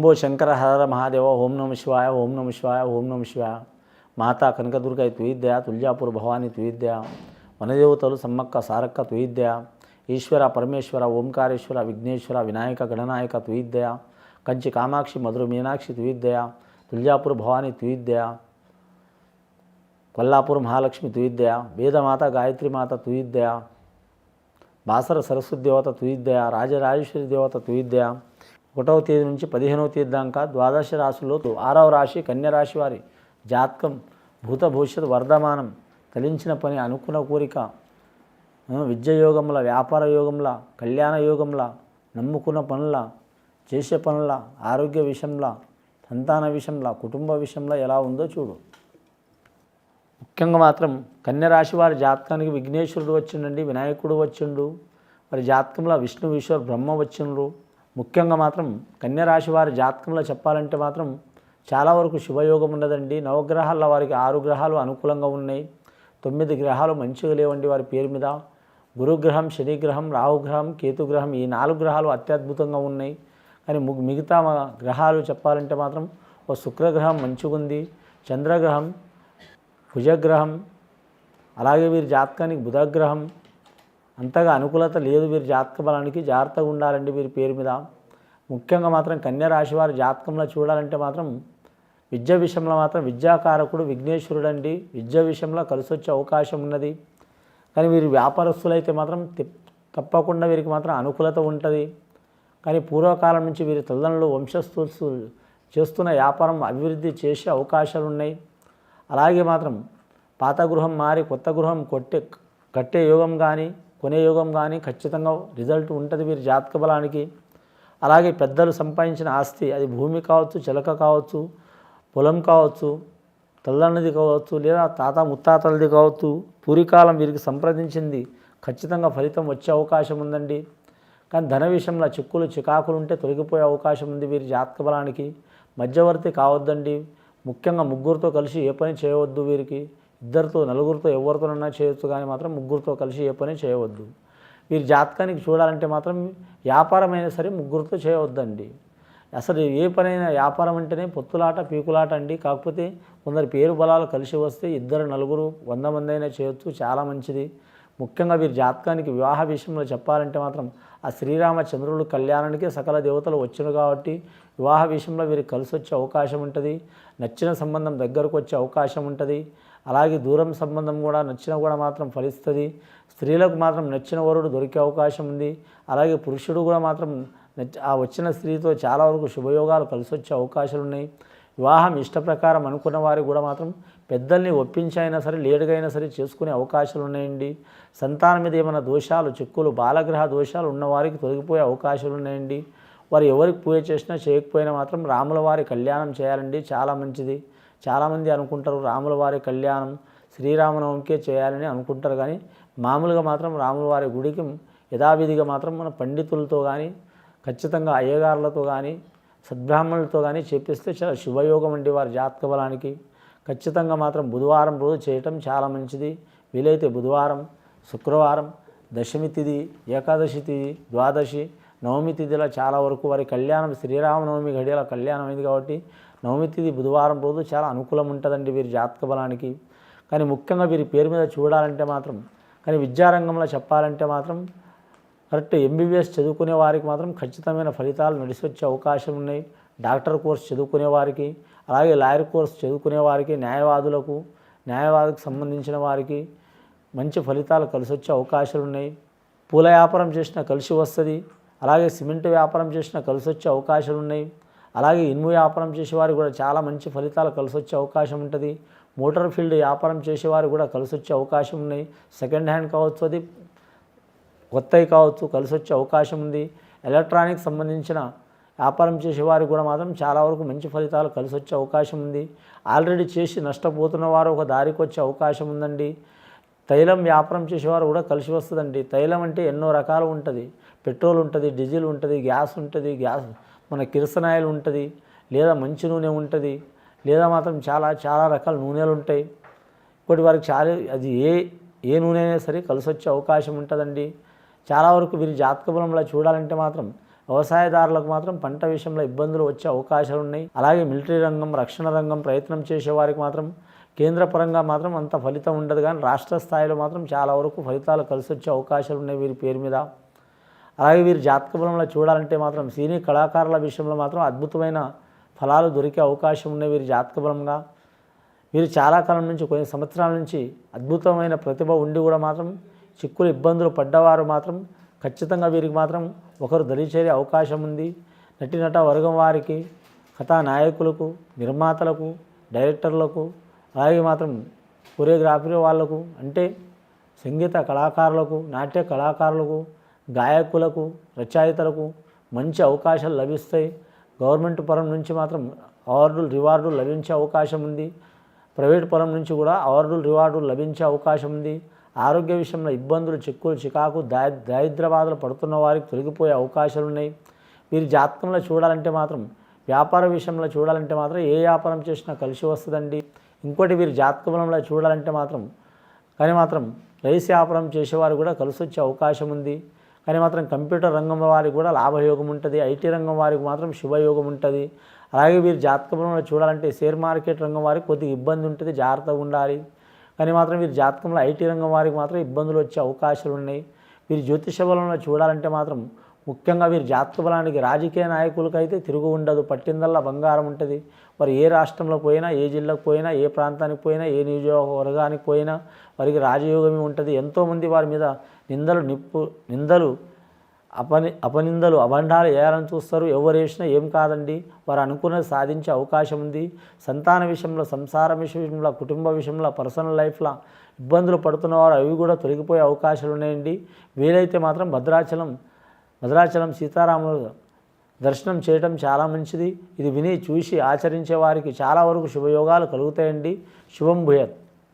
శంభో శంకర హర మహాదేవ ఓం నమ శివాయ ఓం నమ శివాయ ఓం నమ శివాయ. మాతా కనకదుర్గ తుయిద్య తుల్యాపూర్ భవాని తుయిద్య వనదేవతలు సమ్మక్క సారక్క తుయిద్య ఈశ్వర పరమేశ్వర ఓంకారేశ్వర విఘ్నేశ్వర వినాయక గణనాయక తుయిద్య కంచి కామాక్షి మధుర మీనాక్షి తుయిద్య తుల్యాపూర్ భవాని తుయిద్య కొల్లాపూర్ మహాలక్ష్మి తుయిద్య వేదమాత గాయత్రీమాత తుయిద్య బాసర సరస్వతి దేవత తుయిద్య రాజరాజేశ్వరి దేవత తుయిద్య. 1వ తేదీ నుంచి 15వ తేదీ దాకా ద్వాదశ రాశుల్లో 6వ రాశి కన్యరాశి వారి జాతకం భూత భవిష్యత్ వర్ధమానం తలించిన పని అనుకున్న కోరిక విద్య యోగంలా వ్యాపార యోగంలా కళ్యాణ యోగంలా నమ్ముకున్న పనుల చేసే పనుల ఆరోగ్య విషయంలో సంతాన విషయంలో కుటుంబ విషయంలో ఎలా ఉందో చూడు. ముఖ్యంగా మాత్రం కన్యరాశి వారి జాతకానికి విఘ్నేశ్వరుడు వచ్చిండండి, వినాయకుడు వచ్చిండు, వారి జాతకంలో విష్ణు ఈశ్వర్ బ్రహ్మ వచ్చిండ్రు. ముఖ్యంగా మాత్రం కన్యరాశి వారి జాతకంలో చెప్పాలంటే మాత్రం చాలా వరకు శుభయోగం ఉన్నదండి. నవగ్రహాల్లో వారికి 6 గ్రహాలు అనుకూలంగా ఉన్నాయి, 9 గ్రహాలు మంచిగా లేవండి వారి పేరు మీద. గురుగ్రహం, శనిగ్రహం, రాహుగ్రహం, కేతుగ్రహం ఈ 4 గ్రహాలు అత్యద్భుతంగా ఉన్నాయి. కానీ మిగతా గ్రహాలు చెప్పాలంటే మాత్రం ఓ శుక్రగ్రహం మంచిగా ఉంది, చంద్రగ్రహం, కుజగ్రహం, అలాగే వీరి జాతకానికి బుధగ్రహం అంతగా అనుకూలత లేదు. వీరి జాతక బలానికి జాగ్రత్తగా ఉండాలండి వీరి పేరు మీద. ముఖ్యంగా మాత్రం కన్యరాశి వారి జాతకంలో చూడాలంటే మాత్రం విద్య విషయంలో మాత్రం విద్యాకారకుడు విఘ్నేశ్వరుడు అండి. విద్య విషయంలో కలిసి వచ్చే అవకాశం ఉన్నది. కానీ వీరు వ్యాపారస్తులైతే మాత్రం తప్పకుండా వీరికి మాత్రం అనుకూలత ఉంటుంది. కానీ పూర్వకాలం నుంచి వీరి తల్లిదండ్రులు వంశస్థులు చేస్తున్న వ్యాపారం అభివృద్ధి చేసే అవకాశాలు ఉన్నాయి. అలాగే మాత్రం పాత గృహం మారి కొత్త గృహం కట్టే యోగం కానీ కొనే యోగం కానీ ఖచ్చితంగా రిజల్ట్ ఉంటుంది వీరి జాతక బలానికి. అలాగే పెద్దలు సంపాదించిన ఆస్తి, అది భూమి కావచ్చు, చిలక కావచ్చు, పొలం కావచ్చు, తల్లిదండ్రులది కావచ్చు, లేదా తాత ముత్తాతలది కావచ్చు, పూర్వకాలం వీరికి సంప్రదించింది ఖచ్చితంగా ఫలితం వచ్చే అవకాశం ఉందండి. కానీ ధన విషయంలో చిక్కులు చికాకులు ఉంటే తొలగిపోయే అవకాశం ఉంది వీరి జాతక బలానికి. మధ్యవర్తి కావద్దండి. ముఖ్యంగా ముగ్గురితో కలిసి ఏ పని చేయవద్దు. వీరికి 2 నలుగురితో ఎవరితోనన్నా చేయొచ్చు, కానీ మాత్రం ముగ్గురితో కలిసి ఏ పని చేయవద్దు. వీరి జాతకానికి చూడాలంటే మాత్రం వ్యాపారం అయినా సరే ముగ్గురితో చేయవద్దండి. అసలు ఏ పనైనా వ్యాపారం అంటేనే పొత్తులాట పీకులాట అండి. కాకపోతే కొందరు పేరు బలాలు కలిసి వస్తే 2 నలుగురు 100 మంది అయినా చేయొచ్చు, చాలా మంచిది. ముఖ్యంగా వీరి జాతకానికి వివాహ విషయంలో చెప్పాలంటే మాత్రం ఆ శ్రీరామచంద్రుడు కళ్యాణానికి సకల దేవతలు వచ్చిన కాబట్టి వివాహ విషయంలో వీరికి కలిసి వచ్చే అవకాశం ఉంటుంది. నచ్చిన సంబంధం దగ్గరకు వచ్చే అవకాశం ఉంటుంది. అలాగే దూరం సంబంధం కూడా నచ్చినా కూడా మాత్రం ఫలిస్తుంది. స్త్రీలకు మాత్రం నచ్చిన వరుడు దొరికే అవకాశం ఉంది. అలాగే పురుషుడు కూడా మాత్రం ఆ వచ్చిన స్త్రీతో చాలా వరకు శుభయోగాలు కలిసి వచ్చే అవకాశాలు ఉన్నాయి. వివాహం ఇష్ట ప్రకారం అనుకున్న వారికి కూడా మాత్రం పెద్దల్ని ఒప్పించైనా సరే లేటుగా అయినా సరే చేసుకునే అవకాశాలు ఉన్నాయండి. సంతానం మీద ఏమైనా దోషాలు చిక్కులు బాలగ్రహ దోషాలు ఉన్నవారికి తొలగిపోయే అవకాశాలు ఉన్నాయండి. వారు ఎవరికి పూజ చేసినా చేయకపోయినా మాత్రం రాముల వారి కళ్యాణం చేయాలండి, చాలా మంచిది. చాలామంది అనుకుంటారు రాముల వారి కళ్యాణం శ్రీరామనవమికే చేయాలని అనుకుంటారు. కానీ మామూలుగా మాత్రం రాముల వారి గుడికి యథావిధిగా మాత్రం మన పండితులతో కానీ ఖచ్చితంగా అయ్యగారులతో కానీ సద్బ్రాహ్మణులతో కానీ చేపిస్తే చాలా శుభయోగం అండి వారి జాతక బలానికి. ఖచ్చితంగా మాత్రం బుధవారం రోజు చేయటం చాలా మంచిది. వీలైతే బుధవారం, శుక్రవారం, దశమి తిథి, ఏకాదశి తిథి, ద్వాదశి, నవమి తిథిలో చాలా వరకు వారి కళ్యాణం శ్రీరామనవమి ఘడియల కళ్యాణం అయింది కాబట్టి నవమి తిథి బుధవారం రోజు చాలా అనుకూలం ఉంటుందండి వీరి జాతక బలానికి. కానీ ముఖ్యంగా వీరి పేరు మీద చూడాలంటే మాత్రం కానీ విద్యారంగంలో చెప్పాలంటే మాత్రం కరెక్ట్ ఎంబీబీఎస్ చదువుకునే వారికి మాత్రం ఖచ్చితమైన ఫలితాలు నడిచి వచ్చే అవకాశం ఉన్నాయి. డాక్టర్ కోర్స్ చదువుకునే వారికి, అలాగే లాయర్ కోర్స్ చదువుకునే వారికి, న్యాయవాదికి సంబంధించిన వారికి మంచి ఫలితాలు కలిసి వచ్చే అవకాశాలు ఉన్నాయి. పూల వ్యాపారం చేసినా కలిసి వస్తుంది. అలాగే సిమెంట్ వ్యాపారం చేసినా కలిసి వచ్చే అవకాశాలు ఉన్నాయి. అలాగే ఇనుము వ్యాపారం చేసేవారికి కూడా చాలా మంచి ఫలితాలు కలిసి వచ్చే అవకాశం ఉంటుంది. మోటార్ ఫీల్డ్ వ్యాపారం చేసేవారు కూడా కలిసి వచ్చే అవకాశం ఉన్నాయి. సెకండ్ హ్యాండ్ కావచ్చు, అది కొత్తవి కావచ్చు, కలిసి వచ్చే అవకాశం ఉంది. ఎలక్ట్రానిక్ సంబంధించిన వ్యాపారం చేసేవారికి కూడా మాత్రం చాలా వరకు మంచి ఫలితాలు కలిసి వచ్చే అవకాశం ఉంది. ఆల్రెడీ చేసి నష్టపోతున్న వారు ఒక దారికి వచ్చే అవకాశం ఉందండి. తైలం వ్యాపారం చేసేవారు కూడా కలిసి వస్తుందండి. తైలం అంటే ఎన్నో రకాలు ఉంటుంది. పెట్రోల్ ఉంటుంది, డీజిల్ ఉంటుంది, గ్యాస్ ఉంటుంది, మన కిరసనాయిల్ ఉంటుంది, లేదా మంచి నూనె ఉంటుంది, లేదా మాత్రం చాలా రకాల నూనెలు ఉంటాయి. ఇప్పటి వారికి అది ఏ నూనె అయినా సరే కలిసి వచ్చే అవకాశం ఉంటుందండి. చాలా వరకు వీరి జాతక బలంలో చూడాలంటే మాత్రం వ్యవసాయదారులకు మాత్రం పంట విషయంలో ఇబ్బందులు వచ్చే అవకాశాలు ఉన్నాయి. అలాగే మిలిటరీ రంగం, రక్షణ రంగం ప్రయత్నం చేసే వారికి మాత్రం కేంద్ర పరంగా మాత్రం అంత ఫలితం ఉండదు, కానీ రాష్ట్ర స్థాయిలో మాత్రం చాలా వరకు ఫలితాలు కలిసి వచ్చే అవకాశాలు ఉన్నాయి వీరి పేరు మీద. అలాగే వీరి జాతక బలంలో చూడాలంటే మాత్రం సినీ కళాకారుల విషయంలో మాత్రం అద్భుతమైన ఫలాలు దొరికే అవకాశం ఉన్నాయి వీరి జాతక బలంగా. వీరు చాలా కాలం నుంచి, కొన్ని సంవత్సరాల నుంచి అద్భుతమైన ప్రతిభ ఉండి కూడా మాత్రం చిక్కులు ఇబ్బందులు పడ్డవారు మాత్రం ఖచ్చితంగా వీరికి మాత్రం ఒకరు దరిచేరే అవకాశం ఉంది. నటీనట వర్గం వారికి, కథానాయకులకు, నిర్మాతలకు, డైరెక్టర్లకు, అలాగే మాత్రం కొరియోగ్రాఫీ వాళ్లకు, అంటే సంగీత కళాకారులకు, నాట్య కళాకారులకు, గాయకులకు, రచయితలకు మంచి అవకాశాలు లభిస్తాయి. గవర్నమెంట్ పరం నుంచి మాత్రం అవార్డులు, రివార్డులు లభించే అవకాశం ఉంది. ప్రైవేట్ పరం నుంచి కూడా అవార్డులు, రివార్డులు లభించే అవకాశం ఉంది. ఆరోగ్య విషయంలో ఇబ్బందులు, చిక్కులు, చికాకు, దారిద్ర్య బాధలు పడుతున్న వారికి తొలగిపోయే అవకాశాలు ఉన్నాయి. వీరి జాతకంలో చూడాలంటే మాత్రం వ్యాపార విషయంలో చూడాలంటే మాత్రం ఏ వ్యాపారం చేసినా కలిసి వస్తుందండి. ఇంకోటి వీరి జాతక బలంలో చూడాలంటే మాత్రం రైస్ వ్యాపారం చేసేవారు కూడా కలిసి వచ్చే అవకాశం ఉంది. కానీ మాత్రం కంప్యూటర్ రంగం వారికి కూడా లాభయోగం ఉంటుంది. ఐటీ రంగం వారికి మాత్రం శుభయోగం ఉంటుంది. అలాగే వీరి జాతక బలంలో చూడాలంటే షేర్ మార్కెట్ రంగం వారికి కొద్దిగా ఇబ్బంది ఉంటుంది, జాగ్రత్తగా ఉండాలి. కానీ మాత్రం వీరి జాతకంలో ఐటీ రంగం వారికి మాత్రం ఇబ్బందులు వచ్చే అవకాశాలు ఉన్నాయి. వీరి జ్యోతిష బలంలో చూడాలంటే మాత్రం ముఖ్యంగా వీరి జాతక బలానికి రాజకీయ నాయకులకైతే తిరుగు ఉండదు, పట్టిందల్లా బంగారం ఉంటుంది. వారు ఏ రాష్ట్రంలో పోయినా, ఏ జిల్లాకు పోయినా, ఏ ప్రాంతానికి పోయినా, ఏ నియోజకవర్గానికి పోయినా వారికి రాజయోగమే ఉంటుంది. ఎంతోమంది వారి మీద నిందలు, అపనిందలు, అబండాలు వేయాలని చూస్తారు. ఎవరు వేసినా ఏం కాదండి, వారు అనుకున్నది సాధించే అవకాశం ఉంది. సంతాన విషయంలో, సంసార విషయంలో, కుటుంబ విషయంలో, పర్సనల్ లైఫ్లో ఇబ్బందులు పడుతున్నవారు అవి కూడా తొలగిపోయే అవకాశాలు ఉన్నాయండి. వీలైతే మాత్రం భద్రాచలం సీతారాముల దర్శనం చేయడం చాలా మంచిది. ఇది విని చూసి ఆచరించే వారికి చాలా వరకు శుభయోగాలు కలుగుతాయండి. శుభం భూయత్.